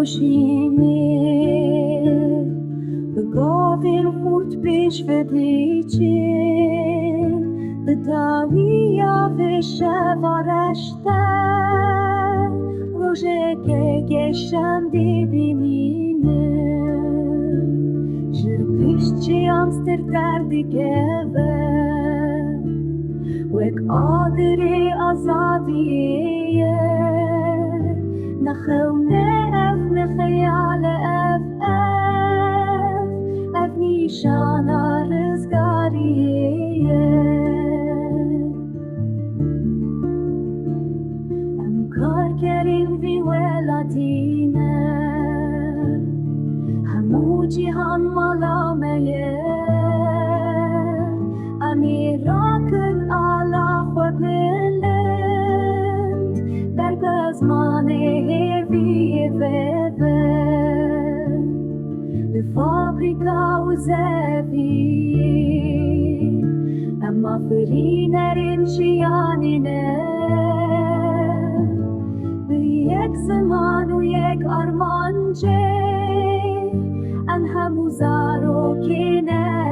روشینی به گاوین خورد پیش بدیچین به داویا و شوارشته روشه که گشم دی بینینه جر پیش چی امستر کردی که وek آدری آزادیه نخونه اف نخیال اف نیشان رزگاریه ام کار کریم وی ولادینه همو جیهان مالامیه امیراکن آلا خودلند برگزمانه هیوی ویده به فابریکا و زفی اما فرینرین شیانینه به یک زمان و یک آرمانچه ان همو زارو کنه